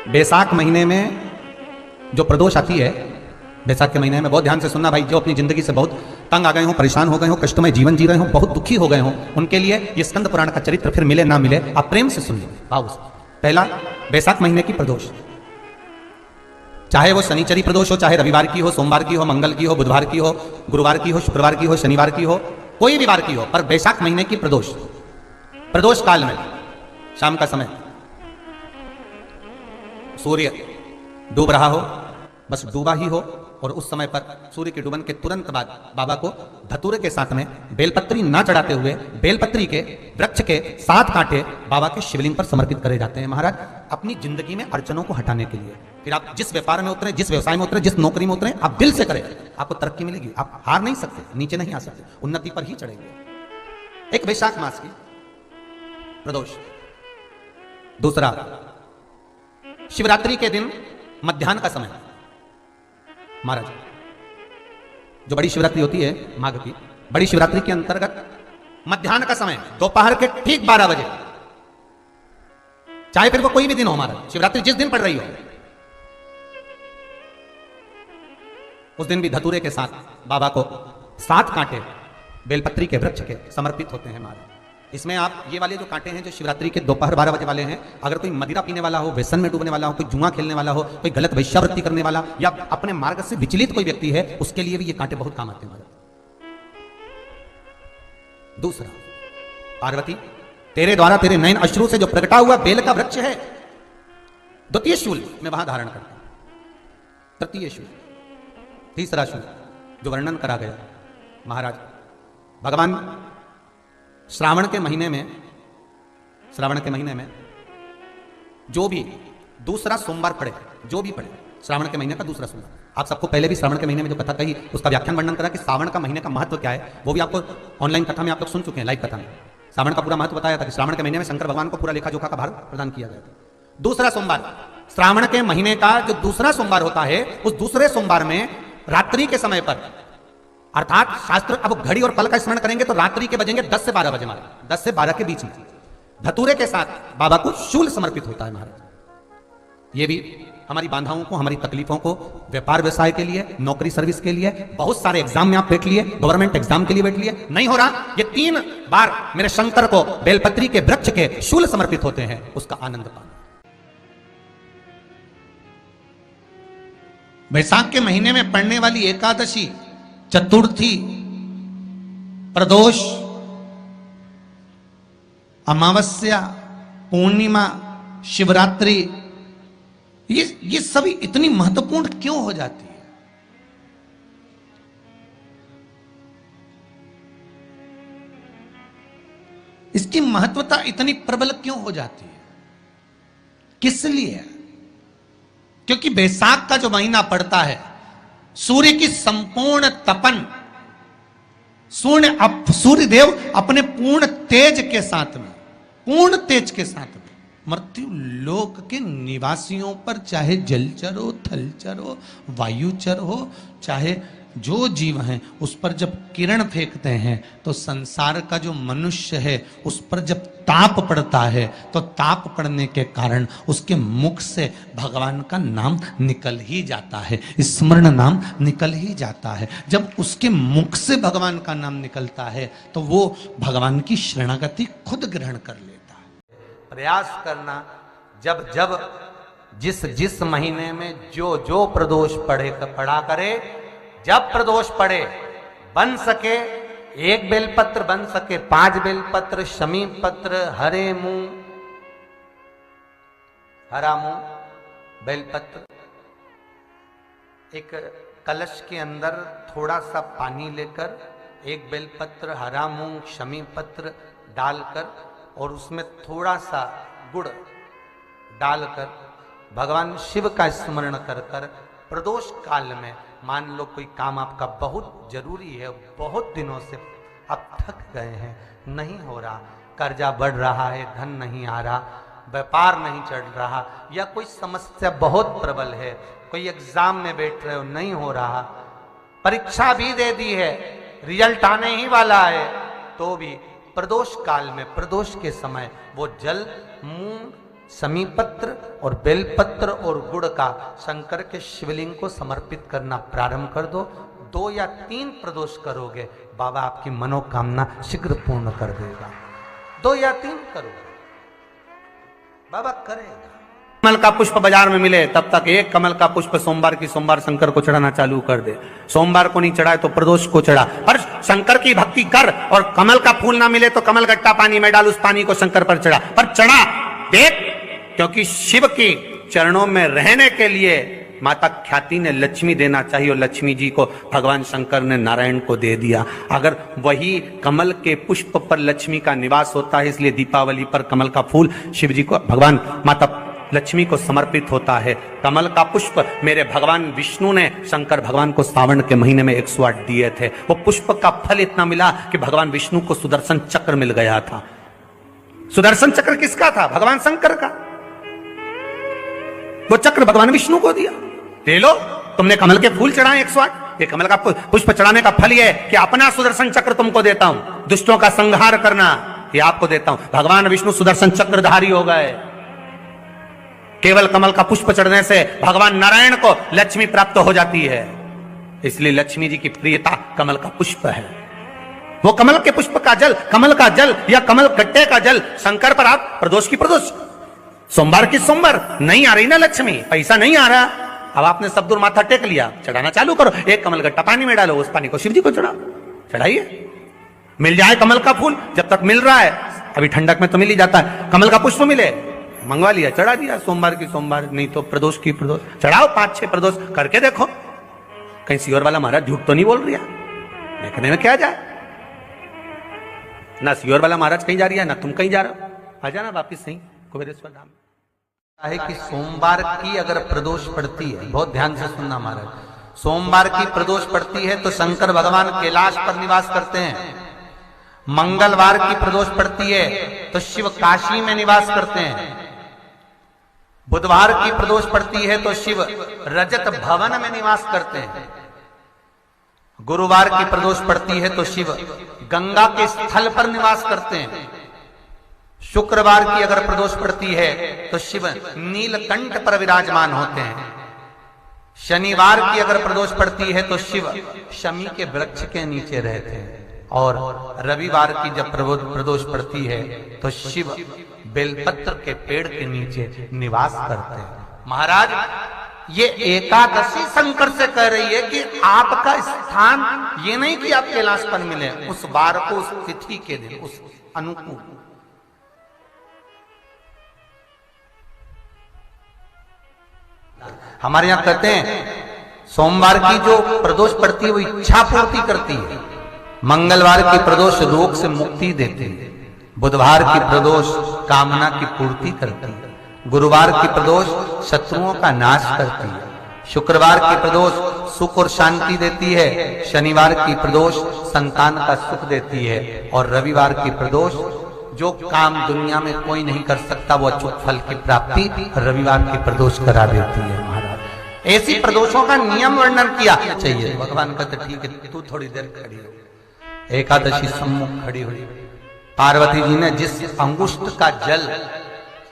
बैसाख महीने में जो प्रदोष आती है, बैसाख के महीने में बहुत ध्यान से सुनना भाई, जो अपनी जिंदगी से बहुत तंग आ गए हो, परेशान हो गए हो, कष्टमय जीवन जी रहे हो, बहुत दुखी हो गए हो, उनके लिए ये स्कंद पुराण का चरित्र फिर मिले ना मिले आप प्रेम से सुनिए भाव से। पहला, बैसाख महीने की प्रदोष, चाहे वो शनिचरी प्रदोष हो, चाहे रविवार की हो, सोमवार की हो, मंगल की हो, बुधवार की हो, गुरुवार की हो, शुक्रवार की हो, शनिवार की हो, कोई भी वार की हो, पर बैसाख महीने की प्रदोष, प्रदोष काल में शाम का समय सूर्य डूब रहा हो, बस डूबा ही हो, और उस समय पर सूर्य के डूबन के तुरंत बाद बाबा को धतूरे के साथ में बेलपत्री ना चढ़ाते हुए बेलपत्री के वृक्ष के 7 कांटे बाबा के शिवलिंग पर समर्पित करे जाते हैं महाराज, अपनी जिंदगी में अड़चनों को हटाने के लिए। फिर आप जिस व्यापार में उतरे, जिस व्यवसाय में उतरे, जिस नौकरी में उतरे, आप दिल से करें, आपको तरक्की मिलेगी, आप हार नहीं सकते, नीचे नहीं आ सकते, उन्नति पर ही चढ़ेंगे। एक वैशाख मास की प्रदोष। दूसरा, शिवरात्रि के दिन मध्याह्न का समय महाराज, जो बड़ी शिवरात्रि होती है माघ की, बड़ी शिवरात्रि के अंतर्गत मध्याह्न का समय दोपहर के ठीक 12 बजे, चाहे फिर वो कोई भी दिन हो महाराज, शिवरात्रि जिस दिन पड़ रही हो, उस दिन भी धतूरे के साथ बाबा को 7 कांटे बेलपत्री के वृक्ष के समर्पित होते हैं महाराज। इसमें आप ये वाले जो कांटे हैं जो शिवरात्रि के दोपहर 12 बजे वाले हैं, अगर कोई मदिरा पीने वाला हो, व्यसन में डूबने वाला हो, कोई जुआ खेलने वाला हो, कोई गलत वैश्यावृत्ति करने वाला या अपने मार्ग से विचलित कोई व्यक्ति है, उसके लिए भी ये कांटे बहुत काम आते हैं। दूसरा, पार्वती तेरे द्वारा तेरे नयन अश्रु से जो प्रकटा हुआ बेल का वृक्ष है, द्वितीय शूल में वहां धारण करता हूं, तृतीय शूल, तीसरा शूल जो वर्णन करा गया महाराज, भगवान श्रावण के महीने में जो भी दूसरा सोमवार पड़े, जो भी पड़े श्रावण के महीने का दूसरा सोमवार, आप सबको पहले भी श्रावण के महीने में जो कथा कही उसका व्याख्यान वर्णन करा कि श्रावण का महीने का महत्व क्या है, वो भी आपको ऑनलाइन कथा में आप लोग सुन चुके हैं, लाइव कथा में श्रावण का पूरा महत्व बताया था कि श्रावण के महीने में शंकर भगवान को पूरा लेखा जोखा का भार प्रदान किया गया था। दूसरा सोमवार, श्रावण के महीने का जो दूसरा सोमवार होता है, उस दूसरे सोमवार में रात्रि के समय पर, अर्थात शास्त्र अब घड़ी और पल का स्मरण करेंगे तो रात्रि के बजेंगे 10 से 12 बजे महाराज, 10 से 12 के बीच में धतूरे के साथ बाबा को शूल समर्पित होता है महाराज। ये भी हमारी बाधाओं को, हमारी तकलीफों को, व्यापार व्यवसाय के लिए, नौकरी सर्विस के लिए, बहुत सारे एग्जाम में आप बैठ लिए, गवर्नमेंट एग्जाम के लिए बैठ लिए, नहीं हो रहा, ये 3 बार मेरे शंकर को बेलपत्री के वृक्ष के शूल समर्पित होते हैं, उसका आनंद पाना। बैसाख के महीने में पड़ने वाली एकादशी, चतुर्थी, प्रदोष, अमावस्या, पूर्णिमा, शिवरात्रि, ये सभी इतनी महत्वपूर्ण क्यों हो जाती है? इसकी महत्वता इतनी प्रबल क्यों हो जाती है? किस लिए? क्योंकि बैसाख का जो महीना पड़ता है, सूर्य की संपूर्ण तपन, सूर्य देव अपने पूर्ण तेज के साथ में, पूर्ण तेज के साथ में मृत्यु लोक के निवासियों पर, चाहे जलचर हो, थलचर हो, वायुचर हो, चाहे जो जीव हैं, उस पर जब किरण फेंकते हैं तो संसार का जो मनुष्य है उस पर जब ताप पड़ता है तो ताप पड़ने के कारण उसके मुख से भगवान का नाम निकल ही जाता है, स्मरण नाम निकल ही जाता है। जब उसके मुख से भगवान का नाम निकलता है तो वो भगवान की शरणागति खुद ग्रहण कर लेता है। प्रयास करना, जब जब जिस महीने में जो प्रदोष पड़ा करे, जब प्रदोष पड़े, बन सके 1 बेलपत्र, बन सके 5 बेलपत्र, शमी पत्र, हरे मुंह, हरा मुंह, बेलपत्र, एक कलश के अंदर थोड़ा सा पानी लेकर 1 बेलपत्र, हरा मूंग, शमी पत्र डालकर और उसमें थोड़ा सा गुड़ डालकर भगवान शिव का स्मरण कर कर प्रदोष काल में, मान लो कोई काम आपका बहुत जरूरी है, बहुत दिनों से अब थक गए हैं, नहीं हो रहा, कर्जा बढ़ रहा है, धन नहीं आ रहा, व्यापार नहीं चढ़ रहा, या कोई समस्या बहुत प्रबल है, कोई एग्जाम में बैठ रहे हो, नहीं हो रहा, परीक्षा भी दे दी है, रिजल्ट आने ही वाला है, तो भी प्रदोष काल में, प्रदोष के समय वो जल मुंह समीपत्र और बेलपत्र और गुड़ का शंकर के शिवलिंग को समर्पित करना प्रारंभ कर दो। 2 या 3 प्रदोष करोगे, बाबा आपकी मनोकामना शीघ्र पूर्ण कर देगा। 2 या 3 करोगे, बाबा करेगा। कमल का पुष्प बाजार में मिले तब तक एक कमल का पुष्प सोमवार की सोमवार शंकर को चढ़ाना चालू कर दे। सोमवार को नहीं चढ़ाए तो प्रदोष को चढ़ा, पर शंकर की भक्ति कर। और कमल का फूल ना मिले तो कमल गट्टा पानी में डाल, उस पानी को शंकर पर चढ़ा, पर चढ़ा देख, क्योंकि शिव के चरणों में रहने के लिए माता ख्याति ने लक्ष्मी देना चाहिए, और लक्ष्मी जी को भगवान शंकर ने नारायण को दे दिया। अगर वही कमल के पुष्प पर लक्ष्मी का निवास होता है, इसलिए दीपावली पर कमल का फूल शिव जी को, भगवान माता लक्ष्मी को समर्पित होता है। कमल का पुष्प मेरे भगवान विष्णु ने शंकर भगवान को सावन के महीने में 108 दिए थे। वो पुष्प का फल इतना मिला कि भगवान विष्णु को सुदर्शन चक्र मिल गया था। सुदर्शन चक्र किसका था? भगवान शंकर का। वो चक्र भगवान विष्णु को दिया। ले लो, तुमने कमल के फूल चढ़ाए 108, ये कमल का पुष्प चढ़ाने का फल ये कि अपना सुदर्शन चक्र तुमको देता हूं, दुष्टों का संहार करना ये आपको देता हूं। भगवान विष्णु सुदर्शन चक्रधारी हो गए। केवल कमल का पुष्प चढ़ने से भगवान नारायण को लक्ष्मी प्राप्त हो जाती है, इसलिए लक्ष्मी जी की प्रियता कमल का पुष्प है। वो कमल के पुष्प का जल, कमल का जल या कमल गट्टे का जल शंकर पर आप प्रदोष की प्रदोष, सोमवार की सोमवार नहीं आ रही ना लक्ष्मी, पैसा नहीं आ रहा, अब आपने सब दूर माथा टेक लिया, चढ़ाना चालू करो। एक कमल गट्टा पानी में डालो, उस पानी को शिव जी को चढ़ाओ, चढ़ाइए। मिल जाए कमल का फूल, जब तक मिल रहा है, अभी ठंडक में तो मिल ही जाता है, कमल का पुष्प मिले, मंगवा लिया, चढ़ा दिया। सोमवार की सोमवार, नहीं तो प्रदोष की प्रदोष चढ़ाओ। 5-6 प्रदोष करके देखो, कहीं सियोर वाला महाराज झूठ तो नहीं बोल रही है, देखने में क्या जाए। ना सियोर वाला महाराज कहीं जा रही है, ना तुम कहीं जा रहे हो, आ जाना वापिस सही कुबेरेश्वर धाम। है कि सोमवार की अगर प्रदोष पड़ती है, बहुत ध्यान से सुनना महाराज, सोमवार की प्रदोष पड़ती है तो शंकर भगवान कैलाश पर निवास करते हैं। मंगलवार की प्रदोष पड़ती है तो शिव काशी में निवास करते हैं। बुधवार की प्रदोष पड़ती है तो शिव रजत भवन में निवास करते हैं। गुरुवार की प्रदोष पड़ती है तो शिव गंगा के स्थल पर निवास करते हैं। शुक्रवार की अगर प्रदोष पड़ती है तो शिव नीलकंठ पर विराजमान होते हैं। शनिवार की अगर प्रदोष पड़ती है तो शिव शमी के वृक्ष के नीचे रहते हैं। और रविवार की जब प्रदोष पड़ती है तो शिव बेलपत्र के पेड़ के नीचे निवास करते हैं। महाराज, ये एकादशी शंकर से कह रही है कि आपका स्थान ये नहीं कि आप कैलाश पर मिले, उस बार को, उस तिथि के दिन, उस अनुकूल। हमारे यहां कहते हैं सोमवार की जो प्रदोष पड़ती है वो इच्छा पूर्ति करती है। मंगलवार की प्रदोष रोग से मुक्ति देती है। बुधवार की प्रदोष कामना की पूर्ति करती है। गुरुवार की प्रदोष शत्रुओं का नाश करती है। शुक्रवार की प्रदोष सुख और शांति देती है। शनिवार की प्रदोष संतान का सुख देती है। और रविवार की प्रदोष जो काम दुनिया में कोई नहीं कर सकता वो अचूक फल की प्राप्ति रविवार की प्रदोष करा देती है। महाराज, ऐसी प्रदोषों का नियम वर्णन किया चाहिए। भगवान कहते ठीक है, तू थोड़ी देर खड़ी हो। एकादशी सम्मुख खड़ी हुई। पार्वती जी ने जिस अंगुष्ठ का जल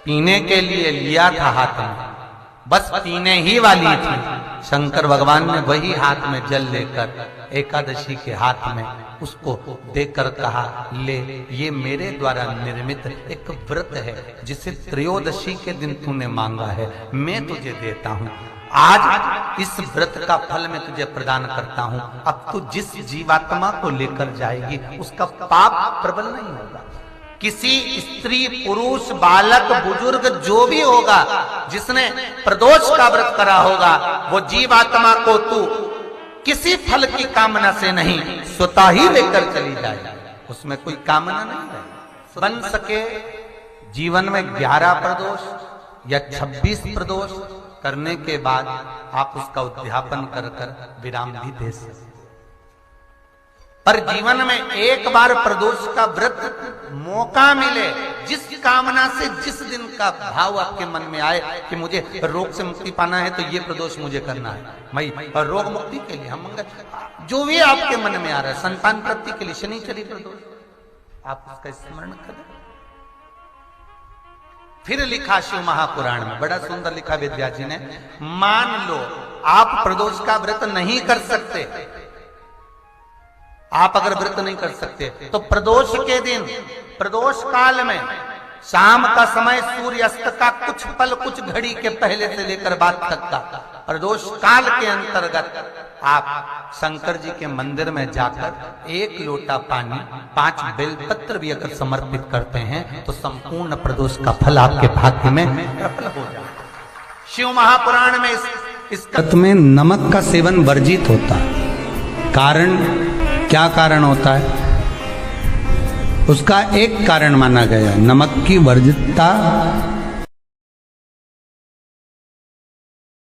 पीने के लिए लिया था हाथ में, बस पीने ही वाली थी, शंकर भगवान ने वही हाथ में जल लेकर एकादशी के हाथ में उसको देकर कहा, ले, ये मेरे द्वारा निर्मित एक व्रत है जिसे त्रयोदशी के दिन तूने मांगा है, मैं तुझे देता हूं। आज इस व्रत का फल मैं तुझे प्रदान करता हूं। अब तू जिस जीवात्मा को लेकर जाएगी उसका पाप प्रबल नहीं होगा। किसी स्त्री, पुरुष, बालक, बुजुर्ग जो भी होगा जिसने प्रदोष का व्रत करा होगा, वो जीवात्मा को तू किसी फल की कामना से नहीं, स्वतः ही लेकर चली जाए। उसमें कोई कामना नहीं है। बन सके जीवन में 11 प्रदोष या 26 प्रदोष करने के बाद आप उसका उद्यापन कर विराम भी दे सकते। पर जीवन में एक बार प्रदोष का व्रत मौका मिले, जिस कामना से जिस दिन का भाव आपके मन में आए कि मुझे रोग से मुक्ति पाना है तो ये प्रदोष मुझे करना है, मैं रोग मुक्ति के लिए, हम जो भी आपके मन में आ रहा है, संतान प्राप्ति के लिए शनिचरी प्रदोष, आप उसका स्मरण करें। फिर लिखा शिव महापुराण में, बड़ा सुंदर लिखा वेद व्यास जी ने, मान लो आप प्रदोष का व्रत नहीं कर सकते, आप अगर व्रत नहीं कर सकते तो प्रदोष के दिन, प्रदोष काल में शाम का समय सूर्यास्त का कुछ पल, कुछ घड़ी के पहले से लेकर बाद तक का प्रदोष काल के अंतर्गत आप शंकर जी के मंदिर में जाकर 1 लोटा पानी 5 बेलपत्र भी अगर समर्पित करते हैं तो संपूर्ण प्रदोष का फल आपके भाग्य में प्रबल हो जाए। शिव महापुराण में इस तत्व में नमक का सेवन वर्जित होता है। कारण क्या कारण होता है? उसका एक कारण माना गया, नमक की वर्जितता